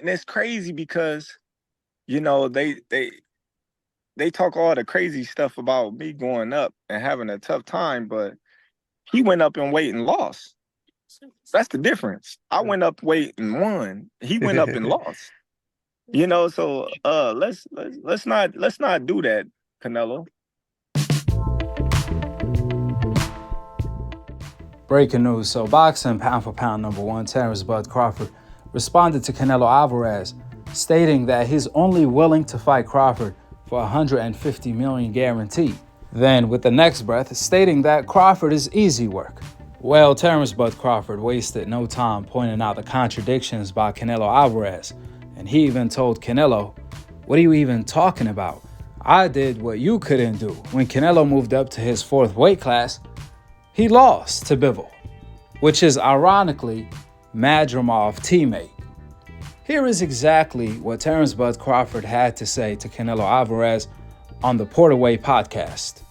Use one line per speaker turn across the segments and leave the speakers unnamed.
And it's crazy because, they talk all the crazy stuff about me going up and having a tough time, but he went up in weight and lost. That's the difference. I went up weight and won. He went up and lost. So let's not do that, Canelo.
Breaking news. So boxing pound for pound number one, Terence Bud Crawford, responded to Canelo Alvarez, stating that he's only willing to fight Crawford for $150 million guaranteed. Then, with the next breath, stating that Crawford is easy work. Well, Terence Bud Crawford wasted no time pointing out the contradictions by Canelo Alvarez, and he even told Canelo, "What are you even talking about? I did what you couldn't do." When Canelo moved up to his fourth weight class, he lost to Bivol, which is ironically Madrimov's teammate. Here is exactly what Terence Bud Crawford had to say to Canelo Alvarez on the Porterway podcast.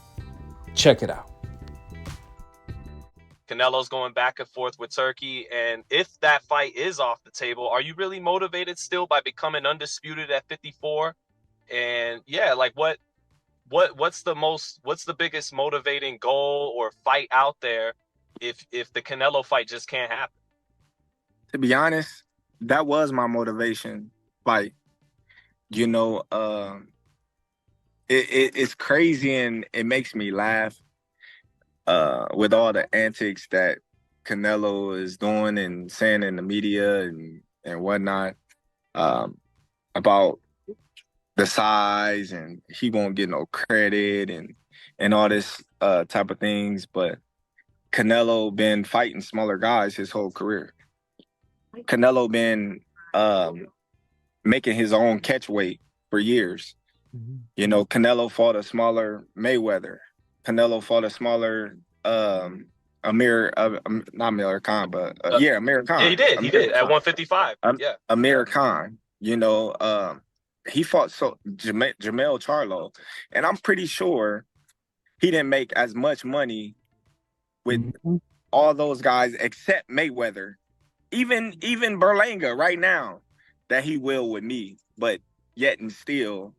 Check it out.
Canelo's going back and forth with Turkey, and if that fight is off the table, are you really motivated still by becoming undisputed at 54? And yeah, like what's the biggest motivating goal or fight out there if the Canelo fight just can't happen?
To be honest, that was my motivation. Like, it's crazy and it makes me laugh with all the antics that Canelo is doing and saying in the media and whatnot about the size and he won't get no credit and all this type of things. But Canelo been fighting smaller guys his whole career. Canelo been making his own catch weight for years. Canelo fought a smaller Mayweather. Canelo fought a smaller Amir, not Amir Khan, but Amir Khan.
Yeah, he did. He did at 155. Yeah,
Amir Khan. He fought Jamel Charlo, and I'm pretty sure he didn't make as much money with all those guys except Mayweather. Even Berlanga right now, that he will with me, but yet and still,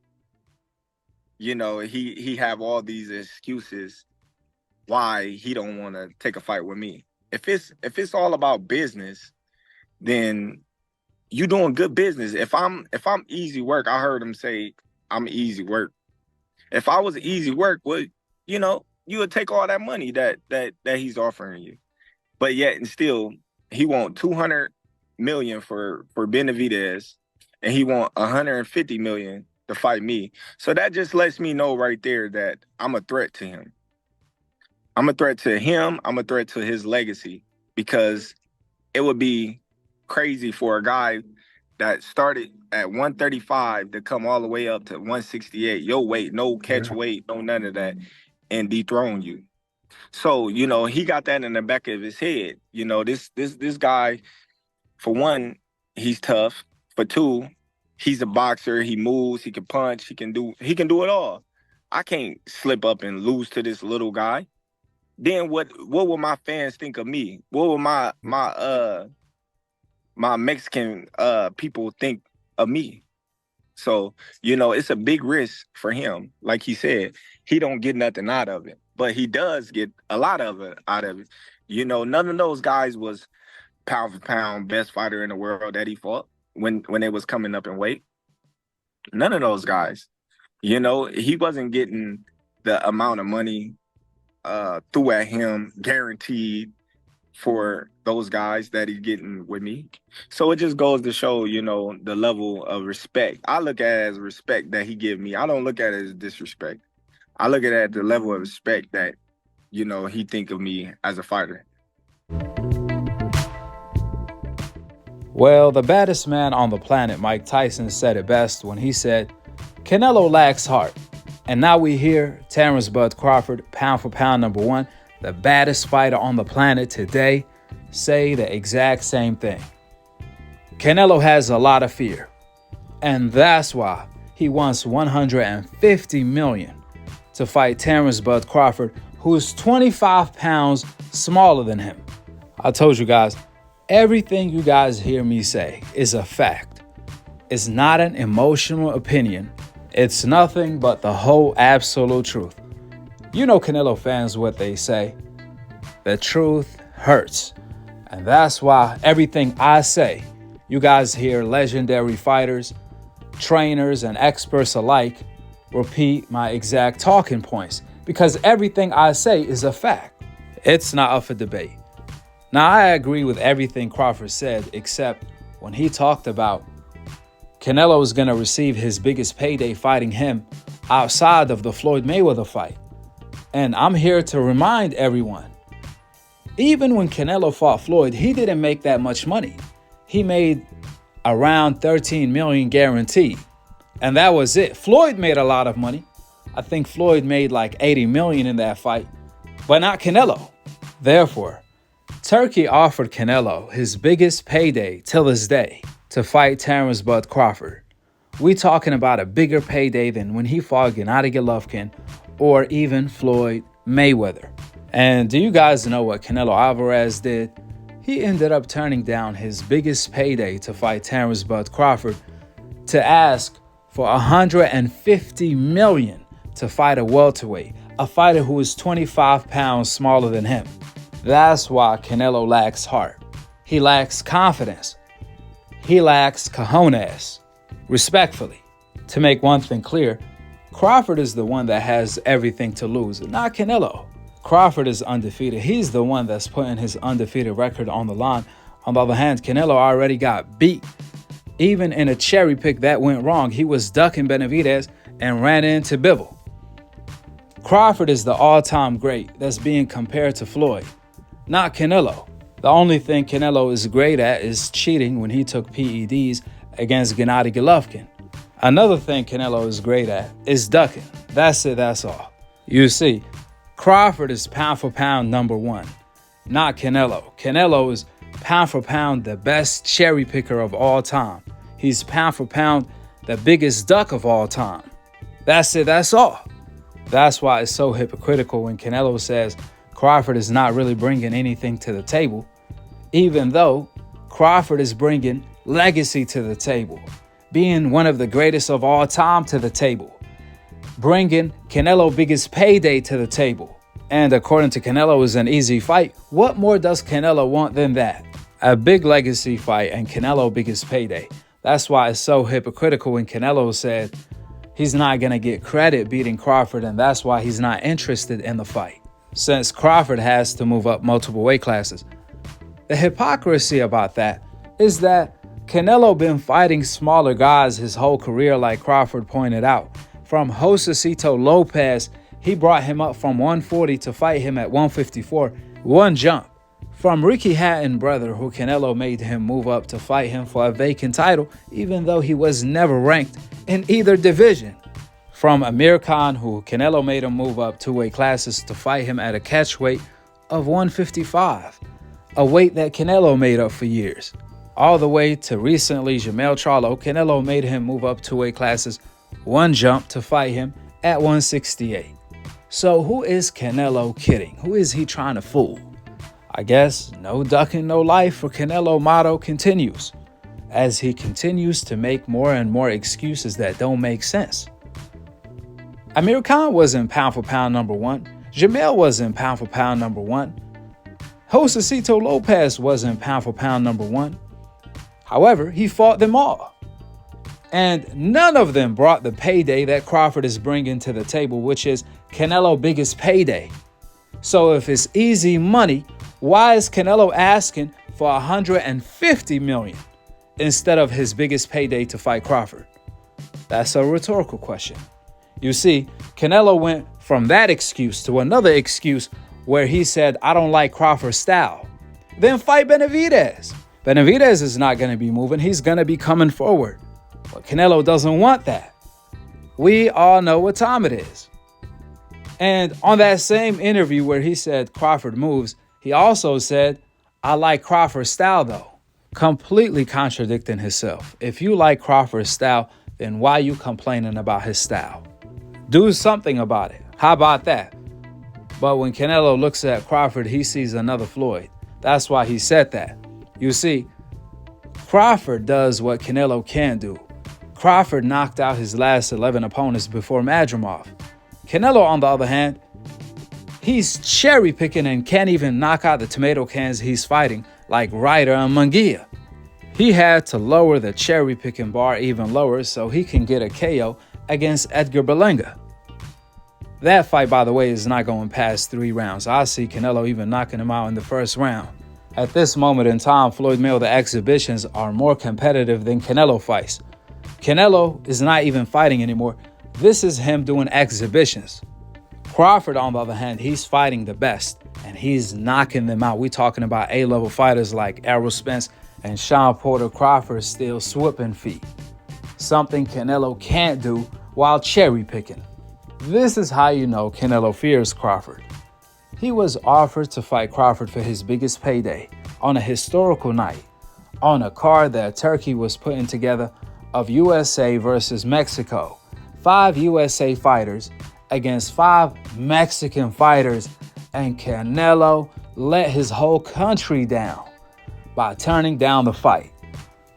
he have all these excuses why he don't want to take a fight with me. If it's all about business, then you doing good business. If I'm easy work, I heard him say I'm easy work. If I was easy work, you would take all that money that he's offering you. But yet and still, he want $200 million for Benavidez, and he want $150 million to fight me. So that just lets me know right there that I'm a threat to him. I'm a threat to him. I'm a threat to his legacy, because it would be crazy for a guy that started at 135 to come all the way up to 168, your weight, no catch weight, no none of that, and dethrone you. So, he got that in the back of his head. This guy, for one, he's tough. For two, he's a boxer. He moves, he can punch, he can do it all. I can't slip up and lose to this little guy. Then what will my fans think of me? What will my Mexican people think of me? So, it's a big risk for him. Like he said, he don't get nothing out of it, but he does get a lot of it out of it. None of those guys was pound for pound best fighter in the world that he fought when they was coming up in weight. None of those guys. He wasn't getting the amount of money threw at him guaranteed for those guys that he's getting with me. So it just goes to show, the level of respect. I look at it as respect that he give me. I don't look at it as disrespect. I look at it as the level of respect that, he think of me as a fighter.
Well, the baddest man on the planet, Mike Tyson, said it best when he said, "Canelo lacks heart." And now we hear Terence Bud Crawford, pound for pound number one, the baddest fighter on the planet today, say the exact same thing. Canelo has a lot of fear, and that's why he wants $150 million to fight Terence Bud Crawford, who is 25 pounds smaller than him. I told you guys, everything you guys hear me say is a fact. is not an emotional opinion. It's nothing but the whole absolute truth. You know Canelo fans, what they say. The truth hurts. And that's why everything I say, you guys hear legendary fighters, trainers, and experts alike repeat my exact talking points, because everything I say is a fact. It's not up for debate. Now, I agree with everything Crawford said, except when he talked about Canelo is going to receive his biggest payday fighting him outside of the Floyd Mayweather fight. And I'm here to remind everyone, even when Canelo fought Floyd, he didn't make that much money. He made around 13 million guaranteed. And that was it. Floyd made a lot of money. I think Floyd made like 80 million in that fight, but not Canelo. Therefore, Turkey offered Canelo his biggest payday till this day to fight Terence Bud Crawford. We talking about a bigger payday than when he fought Gennady Golovkin or even Floyd Mayweather. And do you guys know what Canelo Alvarez did? He ended up turning down his biggest payday to fight Terence Bud Crawford to ask for 150 million to fight a welterweight, a fighter who is 25 pounds smaller than him. That's why Canelo lacks heart. He lacks confidence. He lacks cojones. Respectfully, to make one thing clear, Crawford is the one that has everything to lose, not Canelo. Crawford is undefeated. He's the one that's putting his undefeated record on the line. On the other hand, Canelo already got beat. Even in a cherry pick that went wrong, he was ducking Benavidez and ran into Bivol. Crawford is the all-time great that's being compared to Floyd, not Canelo. The only thing Canelo is great at is cheating when he took PEDs against Gennady Golovkin. Another thing Canelo is great at is ducking. That's it, that's all. You see, Crawford is pound for pound number one, not Canelo. Canelo is pound for pound the best cherry picker of all time. He's pound for pound the biggest duck of all time. That's it, that's all. That's why it's so hypocritical when Canelo says Crawford is not really bringing anything to the table, even though Crawford is bringing legacy to the table, being one of the greatest of all time to the table, bringing Canelo biggest payday to the table. And according to Canelo, is an easy fight. What more does Canelo want than that? A big legacy fight and Canelo biggest payday. That's why it's so hypocritical when Canelo said he's not going to get credit beating Crawford, and that's why he's not interested in the fight, since Crawford has to move up multiple weight classes. The hypocrisy about that is that Canelo been fighting smaller guys his whole career, like Crawford pointed out. From Josecito Lopez, he brought him up from 140 to fight him at 154, one jump. From Ricky Hatton brother, who Canelo made him move up to fight him for a vacant title, even though he was never ranked in either division. From Amir Khan, who Canelo made him move up 2 weight classes to fight him at a catch weight of 155, a weight that Canelo made up for years. All the way to recently Jermell Charlo, Canelo made him move up 2 weight classes, one jump to fight him at 168. So who is Canelo kidding? Who is he trying to fool? I guess no ducking, no life for Canelo motto continues, as he continues to make more and more excuses that don't make sense. Amir Khan wasn't pound for pound number one. Jermell wasn't pound for pound number one. Josecito Lopez wasn't pound for pound number one. However, he fought them all. And none of them brought the payday that Crawford is bringing to the table, which is Canelo biggest payday. So if it's easy money, why is Canelo asking for 150 million instead of his biggest payday to fight Crawford? That's a rhetorical question. You see, Canelo went from that excuse to another excuse where he said, I don't like Crawford's style. Then fight Benavidez. Benavidez is not going to be moving. He's going to be coming forward. But Canelo doesn't want that. We all know what time it is. And on that same interview where he said Crawford moves, he also said, I like Crawford's style though. Completely contradicting himself. If you like Crawford's style, then why you complaining about his style? Do something about it. How about that? But when Canelo looks at Crawford, he sees another Floyd. That's why he said that. You see, Crawford does what Canelo can't do. Crawford knocked out his last 11 opponents before Madrimov. Canelo, on the other hand, he's cherry picking and can't even knock out the tomato cans he's fighting like Ryder and Munguia. He had to lower the cherry picking bar even lower so he can get a KO against Edgar Berlanga. That fight, by the way, is not going past 3 rounds. I see Canelo even knocking him out in the first round. At this moment in time, Floyd Mayweather exhibitions are more competitive than Canelo fights. Canelo is not even fighting anymore. This is him doing exhibitions. Crawford, on the other hand, he's fighting the best, and he's knocking them out. We're talking about A-level fighters like Errol Spence and Sean Porter. Crawford still swooping feet, something Canelo can't do while cherry picking. This is how you know Canelo fears Crawford. He was offered to fight Crawford for his biggest payday on a historical night, on a card that Turkey was putting together of USA versus Mexico. 5 USA fighters against 5 Mexican fighters, and Canelo let his whole country down by turning down the fight.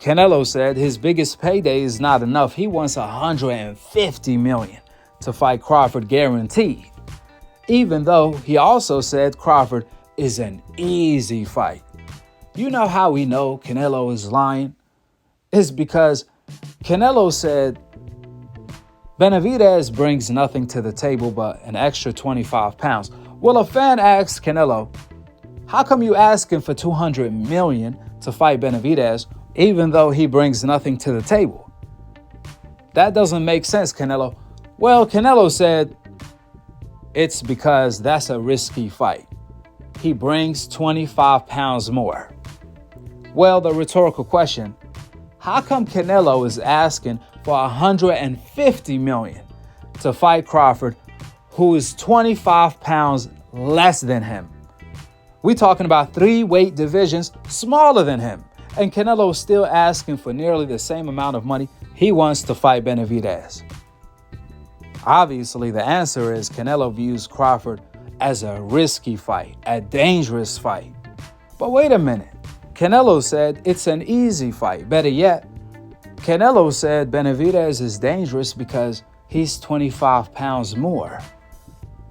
Canelo said his biggest payday is not enough. He wants $150 million to fight Crawford guaranteed, even though he also said Crawford is an easy fight. You know how we know Canelo is lying? It's because Canelo said Benavidez brings nothing to the table but an extra 25 pounds. Well, a fan asked Canelo, how come you asking for $200 million to fight Benavidez even though he brings nothing to the table? That doesn't make sense, Canelo. Well, Canelo said it's because that's a risky fight. He brings 25 pounds more. Well, the rhetorical question, how come Canelo is asking for $150 million to fight Crawford, who is 25 pounds less than him? We're talking about 3 weight divisions smaller than him, and Canelo's still asking for nearly the same amount of money he wants to fight Benavidez. Obviously, the answer is Canelo views Crawford as a risky fight, a dangerous fight. But wait a minute. Canelo said it's an easy fight. Better yet, Canelo said Benavidez is dangerous because he's 25 pounds more.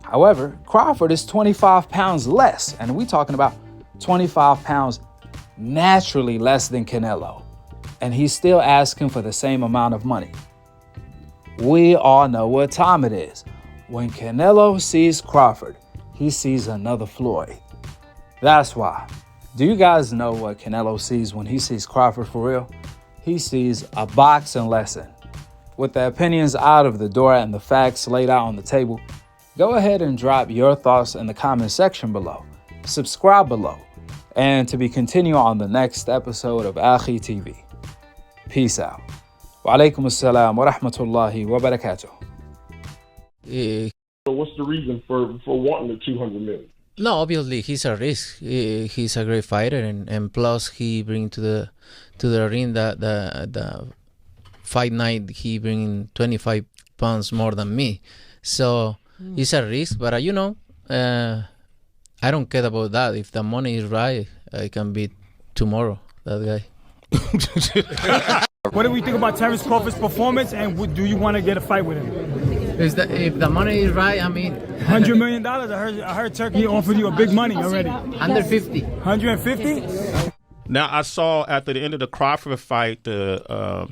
However, Crawford is 25 pounds less, and we're talking about 25 pounds naturally less than Canelo, and he's still asking for the same amount of money. We all know what time it is. When Canelo sees Crawford, he sees another Floyd. That's why. Do you guys know what Canelo sees when he sees Crawford for real? He sees a boxing lesson. With the opinions out of the door and the facts laid out on the table, go ahead and drop your thoughts in the comment section below. Subscribe below. And to be continued on the next episode of Akhi TV. Peace out. Wa alaikum assalam wa rahmatullahi wa barakatuh.
So what's the reason for wanting the 200 million?
No, obviously he's a risk. He's a great fighter, and plus he bring to the ring the fight night. He bring 25 pounds more than me, so it's a risk. But I don't care about that. If the money is right, I can beat tomorrow that guy.
What do we think about Terence Crawford's performance, and do you want to get a fight with him?
If the money is right, I mean,
$100 million. I heard Turkey offered you a big money already.
150.
150?
Now I saw after the end of the Crawford fight, the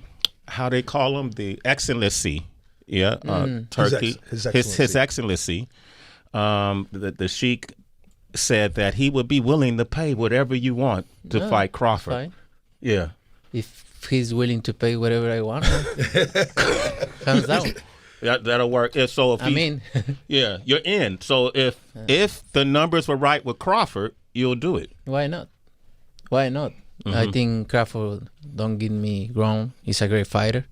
how they call him, the Excellency, Turkey,
His
Excellency. The Sheikh said that he would be willing to pay whatever you want to fight Crawford.
Fine.
Yeah.
If he's willing to pay whatever I want, hands down.
That'll work. So if yeah, you're in. So if the numbers were right with Crawford, you'll do it.
Why not? Why not? I think Crawford don't get me wrong. He's a great fighter,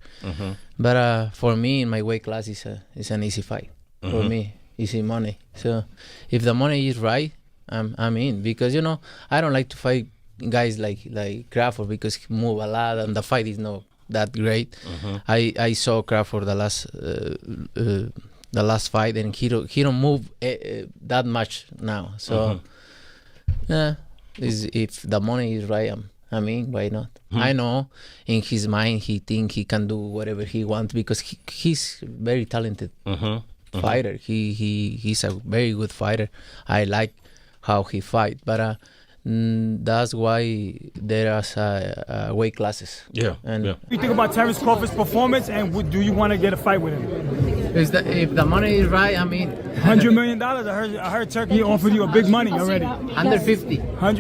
but for me in my weight class, it's an easy fight for me. Easy money. So if the money is right, I'm in, because I don't like to fight guys like Crawford because he move a lot and the fight is not that great. I saw Crawford the last fight, and he don't move that much now. So if the money is right, I mean, why not? I know in his mind he think he can do whatever he wants because he's very talented fighter. He's a very good fighter. I like how he fight, but that's why there are weight classes.
Yeah.
And
What do you think about Terence Crawford's performance, and do you want to get a fight with him?
if the money is right, I mean,
$100 million. I heard Turkey offered you a big money already.
150.
100.